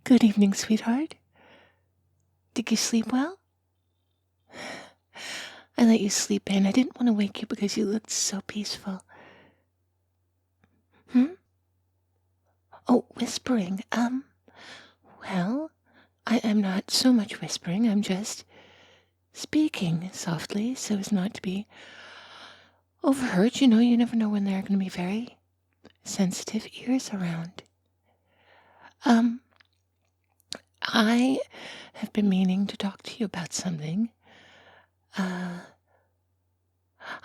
Good evening, sweetheart. Did you sleep well? I let you sleep in. I didn't want to wake you because you looked so peaceful. Hmm? Oh, whispering. Well, I am not so much whispering. I'm just speaking softly so as not to be overheard. You never know when there are going to be very sensitive ears around. I have been meaning to talk to you about something. I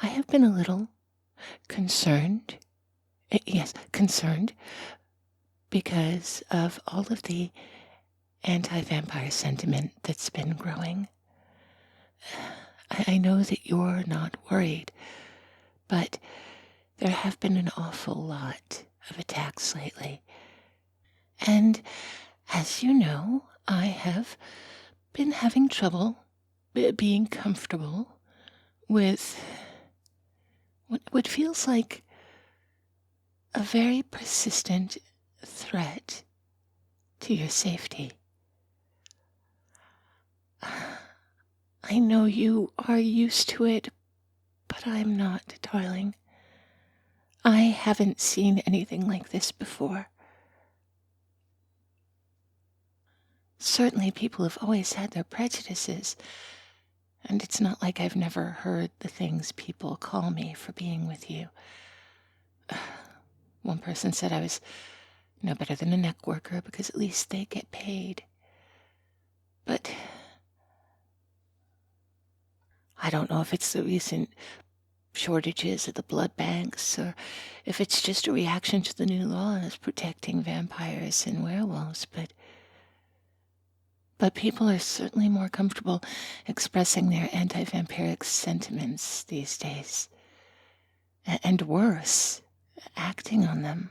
have been a little concerned. Yes, concerned because of all of the anti-vampire sentiment that's been growing. I know that you're not worried, but there have been an awful lot of attacks lately. And as you know, I have been having trouble being comfortable with what feels like a very persistent threat to your safety. I know you are used to it, but I'm not, darling. I haven't seen anything like this before. Certainly people have always had their prejudices, and it's not like I've never heard the things people call me for being with you. One person said I was no better than a neck worker because at least they get paid. But I don't know if it's the recent shortages at the blood banks or if it's just a reaction to the new laws protecting vampires and werewolves, but people are certainly more comfortable expressing their anti-vampiric sentiments these days. And worse, acting on them.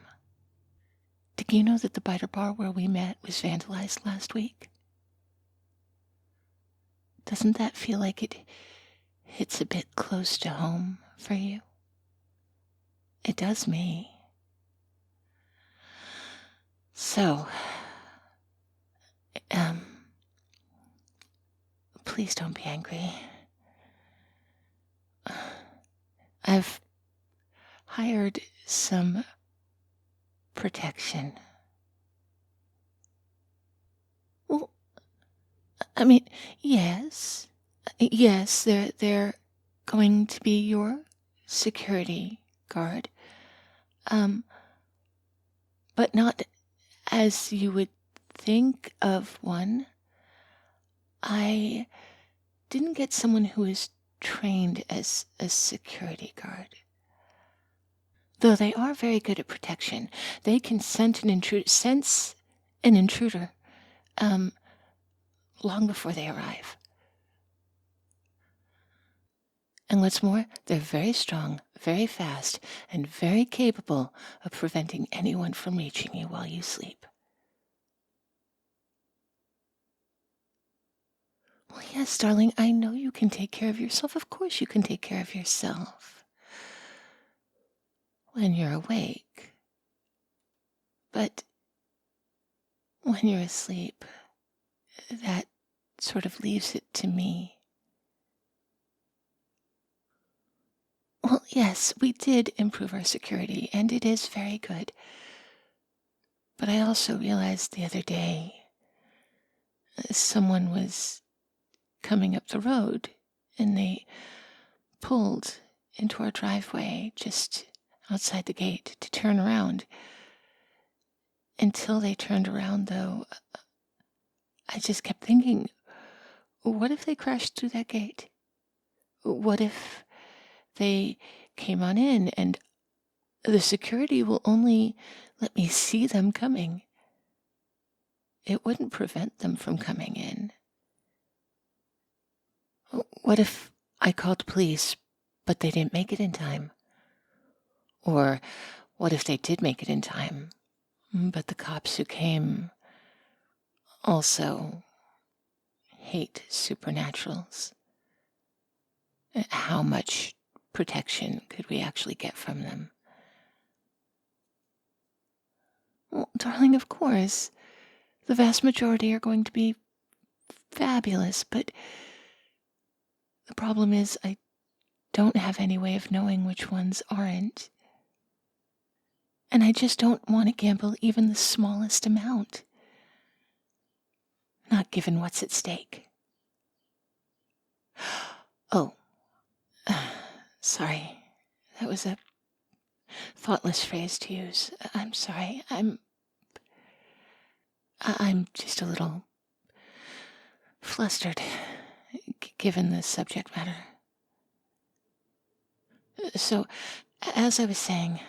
Did you know that the biter bar where we met was vandalized last week? Doesn't that feel like it hits a bit close to home for you? It does me. So, please don't be angry. I've hired some protection. Well, I mean, yes, they're going to be your security guard, but not as you would think of one. I didn't get someone who is trained as a security guard. Though they are very good at protection, they can sense an intruder, long before they arrive. And what's more, they're very strong, very fast, and very capable of preventing anyone from reaching you while you sleep. Well, yes, darling, I know you can take care of yourself. Of course you can take care of yourself when you're awake. But when you're asleep, that sort of leaves it to me. Well, yes, we did improve our security, and it is very good. But I also realized the other day someone was coming up the road, and they pulled into our driveway just outside the gate to turn around. Until they turned around, though, I just kept thinking, what if they crashed through that gate? What if they came on in and the security will only let me see them coming? It wouldn't prevent them from coming in. What if I called police, but they didn't make it in time? Or what if they did make it in time, but the cops who came also hate supernaturals? How much protection could we actually get from them? Well, darling, of course. The vast majority are going to be fabulous, but the problem is I don't have any way of knowing which ones aren't. And I just don't want to gamble even the smallest amount. Not given what's at stake. Oh, sorry. That was a thoughtless phrase to use. I'm sorry. I'm just a little flustered, given the subject matter. So, as I was saying,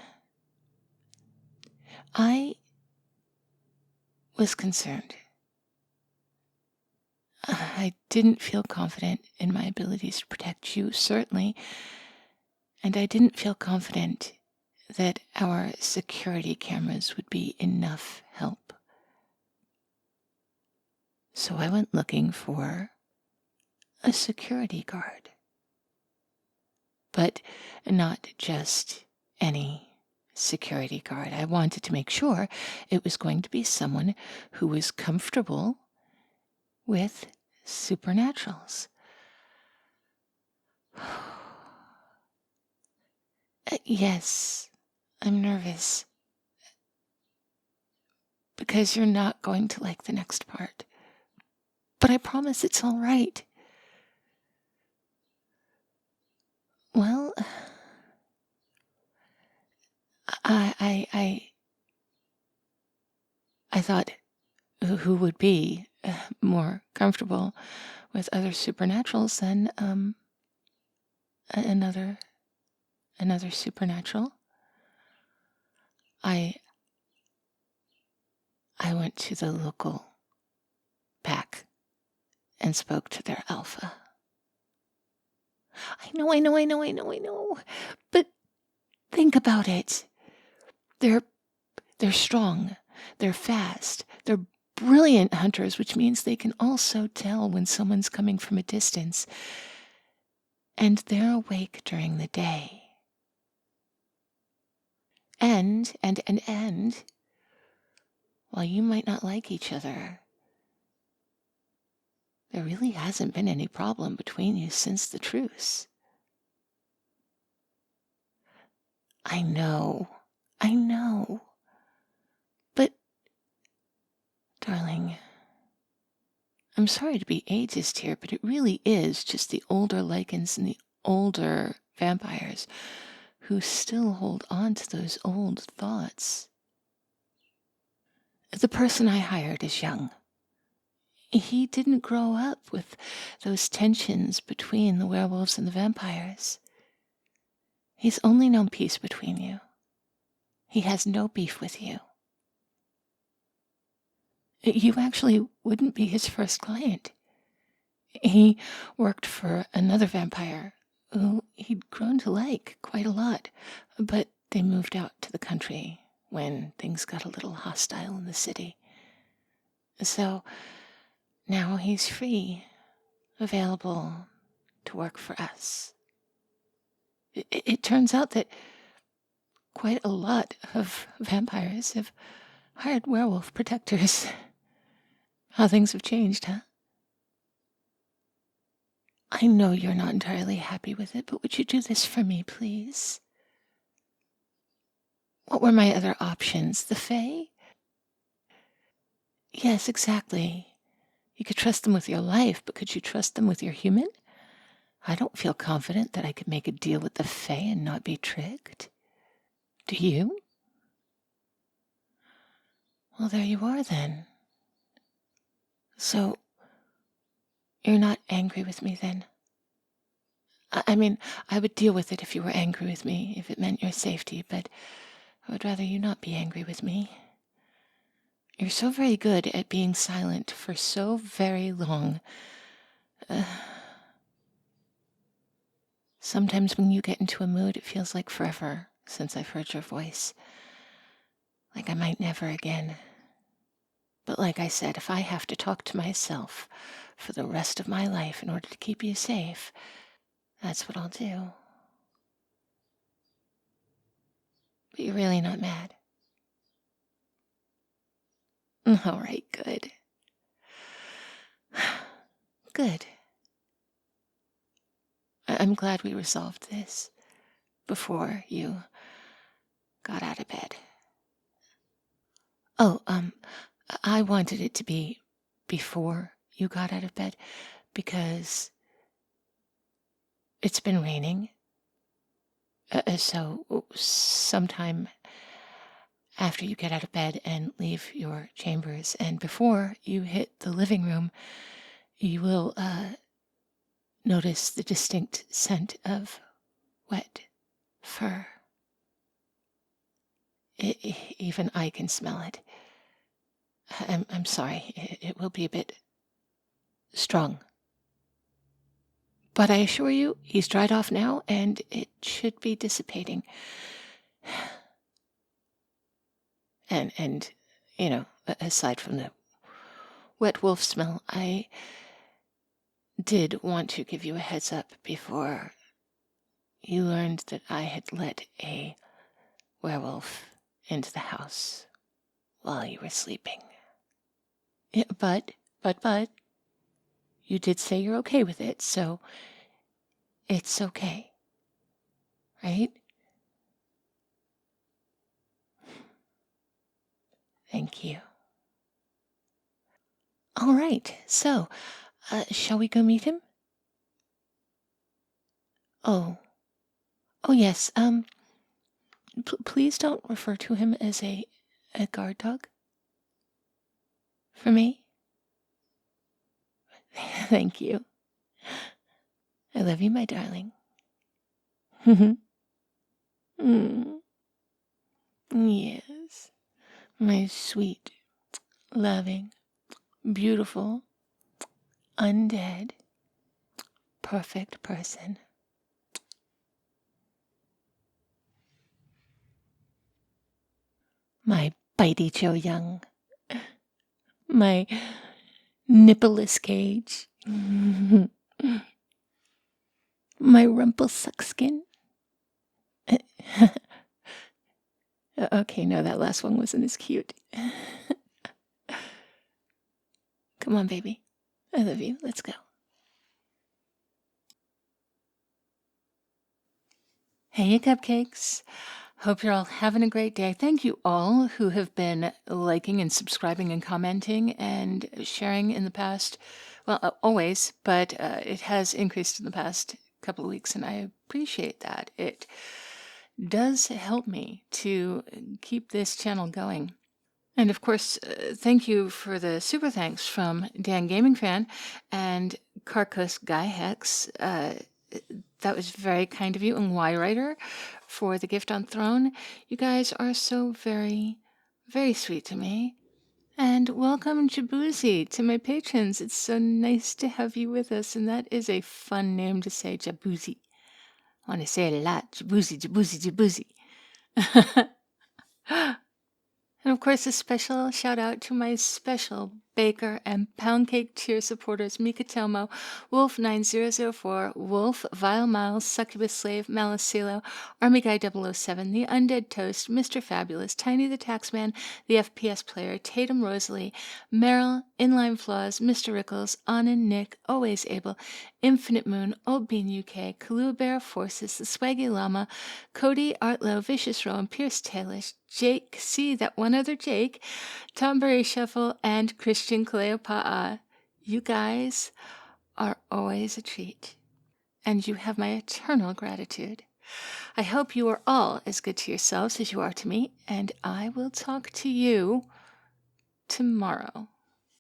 I was concerned. I didn't feel confident in my abilities to protect you, certainly, and I didn't feel confident that our security cameras would be enough help. So I went looking for a security guard. But not just any security guard. I wanted to make sure it was going to be someone who was comfortable with supernaturals. Yes, I'm nervous. Because you're not going to like the next part. But I promise it's all right. Well, I thought who would be more comfortable with other supernaturals than another supernatural. I went to the local pack and spoke to their alpha. I know. But think about it. They're strong. They're fast. They're brilliant hunters, which means they can also tell when someone's coming from a distance. And they're awake during the day. And, while you might not like each other, there really hasn't been any problem between you since the truce. I know. But, darling, I'm sorry to be ageist here, but it really is just the older lichens and the older vampires who still hold on to those old thoughts. The person I hired is young. He didn't grow up with those tensions between the werewolves and the vampires. He's only known peace between you. He has no beef with you. You actually wouldn't be his first client. He worked for another vampire who he'd grown to like quite a lot, but they moved out to the country when things got a little hostile in the city. So now he's free, available to work for us. It turns out that quite a lot of vampires have hired werewolf protectors. How things have changed, huh? I know you're not entirely happy with it, but would you do this for me, please? What were my other options? The Fae? Yes, exactly. You could trust them with your life, but could you trust them with your human? I don't feel confident that I could make a deal with the Fae and not be tricked. Do you? Well, there you are then. So, you're not angry with me then? I mean, I would deal with it if you were angry with me, if it meant your safety, but I would rather you not be angry with me. You're so very good at being silent for so very long. Sometimes when you get into a mood, it feels like forever since I've heard your voice. Like I might never again. But like I said, if I have to talk to myself for the rest of my life in order to keep you safe, that's what I'll do. But you're really not mad. All right, good. Good. I'm glad we resolved this before you got out of bed. Oh, I wanted it to be before you got out of bed because it's been raining. So sometime after you get out of bed and leave your chambers and before you hit the living room, you will notice the distinct scent of wet fur. Even I can smell it. I'm sorry, it will be a bit strong. But I assure you, he's dried off now, and it should be dissipating. And aside from the wet wolf smell, I did want to give you a heads up before you learned that I had let a werewolf into the house while you were sleeping. Yeah, but, you did say you're okay with it, so it's okay, right? Thank you. All right, so, shall we go meet him? Oh, yes, please don't refer to him as a guard dog. For me? Thank you. I love you, my darling. Mm. Yes, my sweet, loving, beautiful, undead, perfect person. My bitey Joe Young. My nippleless cage. My rumpelsuckskin. Okay, no, that last one wasn't as cute. Come on, baby. I love you. Let's go. Hey, you cupcakes. Hope you're all having a great day. Thank you all who have been liking and subscribing and commenting and sharing in the past. Well, always, but it has increased in the past couple of weeks, and I appreciate that. It does help me to keep this channel going. And of course, thank you for the super thanks from Dan Gaming Fan and Carcus Guy Hex. That was very kind of you, and Y Writer for the gift on Throne. You guys are so very, very sweet to me. And welcome, Jabuzi, to my patrons. It's so nice to have you with us, and that is a fun name to say, Jabuzi. I want to say it a lot. Jabuzi, Jabuzi, Jabuzi. And of course, a special shout out to my special baker and pound cake tier supporters: Mika Telmo, Wolf9004, Wolf, Vile Miles, Succubus Slave, Malicelo, Army Guy 007, The Undead Toast, Mr. Fabulous, Tiny the Taxman, The FPS Player, Tatum Rosalie, Meryl, Inline Flaws, Mr. Rickles, Anna, Nick, Always Able, Infinite Moon, Old Bean UK, Kalu Bear Forces, The Swaggy Llama, Cody, Artlow, Vicious Rowan, Pierce Tailish, Jake, see that one other Jake, Tom Berry Shuffle, and Christian Cleopa'a. You guys are always a treat, and you have my eternal gratitude. I hope you are all as good to yourselves as you are to me, and I will talk to you tomorrow.